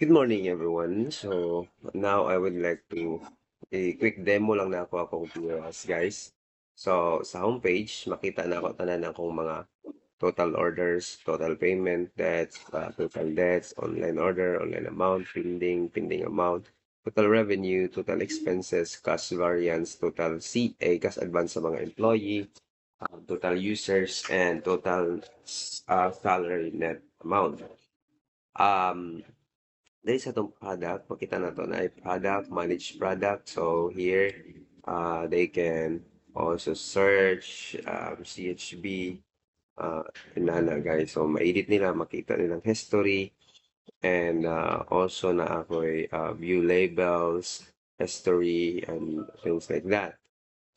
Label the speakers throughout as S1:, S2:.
S1: Good morning, everyone. So now I would like to a quick demo lang na akong viewers, guys. So sa homepage, makita na ako tanan akong mga total orders, total payment, total debts, online order, online amount, pending amount, total revenue, total expenses, cash variance, total CA, cash advance sa mga employee, total users, and total salary net amount. There is atong product. Makita na to na ay product, managed product. So here, they can also search CHB, inana guys. So maedit nila, makita nilang history. And also na ako'y view labels, history, and things like that.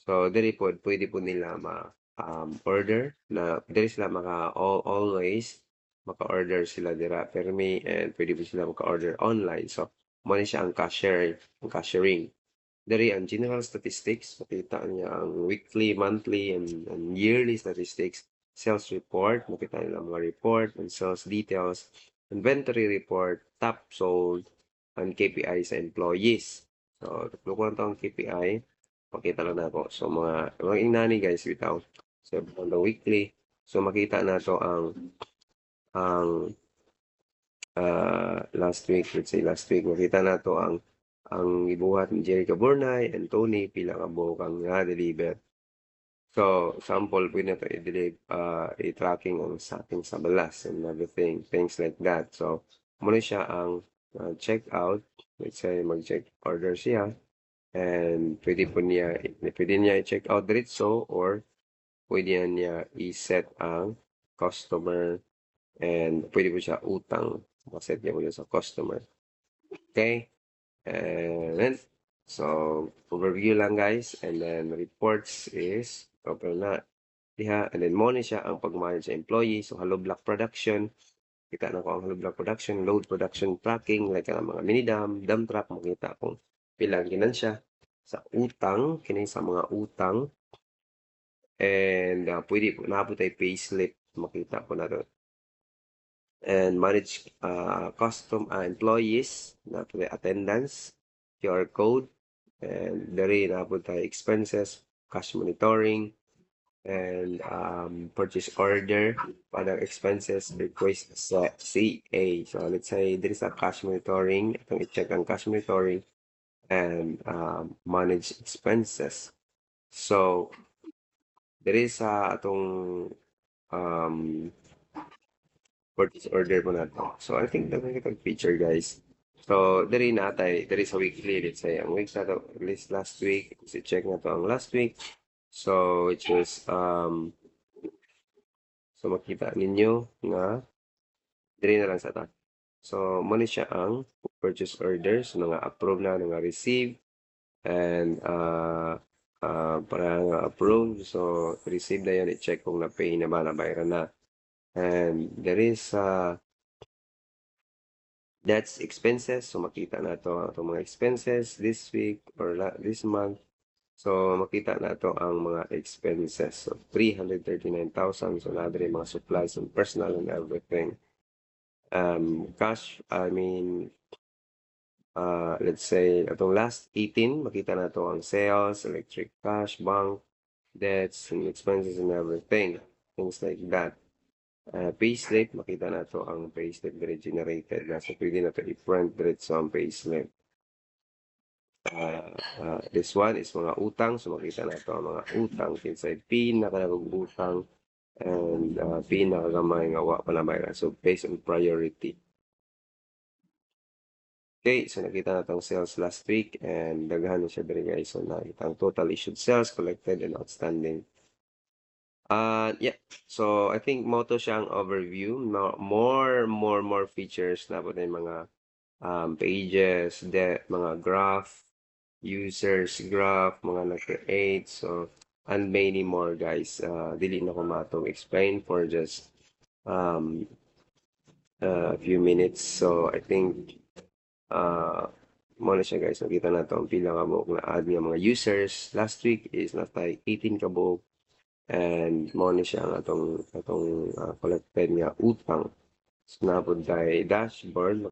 S1: So diri po, pwede po nila order na, diri sila always maka-order sila dira permi and pwede po sila maka-order online. So mo siya ang cashiering. Diri ang general statistics, makita niya ang weekly, monthly, and yearly statistics, sales report, makita nila mga report and sales details, inventory report, top sold, and KPI sa employees. So, tatlo ko lang ang KPI. Pakita lang na ako. So, mga inani guys, bitaw. So, on the weekly. So, makita na to ang last week, let's say last week, makita na to ang ibuhat ni Jerry Caburnay and Tony pila ka buhok ang na-deliver. So, sample, pwede na to i-tracking ang sa ating sa balas and everything, things like that. So, muna siya ang check out. Let's say, mag-check order siya. And pwede niya i-check out diretso or pwede niya i-set ang customer and pwede po siya utang. Maset niya po sa customer. Okay? And then, so, overview lang guys. And then, reports is, open na. Diha, and then, mo na siya ang pag-manage sa employee. So, hello block production. Kita na ko ang hello block production, load production tracking, like ang mga mini-dump, dump truck, makita kung pilang ginansya sa utang, kini sa mga utang. And, pwede po, naabot tayo payslip, makita po na to. And manage custom employees na po attendance, QR code, and dali na po tayo expenses, cash monitoring, and purchase order, para expenses, request sa CA. So let's say there is a cash monitoring, itong i-check ang cash monitoring, and manage expenses. So there is atong um, purchase order mo na to. So, I think nagkakitag feature, guys. So, diri natay, diri sa weekly, let's say, ang week na to, at least last week, kasi check na to ang last week. So, which was, so makita ninyo nga, diri na lang sa ta. So, muna siya ang purchase order. So, nga approve na, nga receive, and para nga approve. So, receive na yan, i-check kung na-pay na ba, nabayaran na. And there is that's expenses. So, makita na to itong mga expenses this week or this month. So, makita na to ang mga expenses. So, 339,000. So, natin mga supplies and personal and everything. Cash, I mean, let's say, itong last 18, makita na to ang sales, electric cash, bank, debts, and expenses and everything. Things like that. Payslip, makita na to ang payslip dire generated na. So, pwede na to i-print diretso ang payslip. This one is mga utang. So, makita na to ang mga utang. Kinsay pinakalagong utang and pinakagamay nga wa pa na bayaran. So, based on priority. Okay, so nakita na itong sales last week and daghan na siya dire guys. So, nakita ang total issued sales, collected, and outstanding. Yeah. So, I think moto siyang overview. More features na po na yung mga pages, mga graph, users graph, mga nag-create. So, and many more guys. Dili na ko matong explain for just a few minutes. So, I think mo na siya guys. Nakita na ito ang pila kabuk na add nga mga users. Last week is natay 18 kabuk. And mo ni siya ang atong collected nga utang. So, napod tayo dashboard.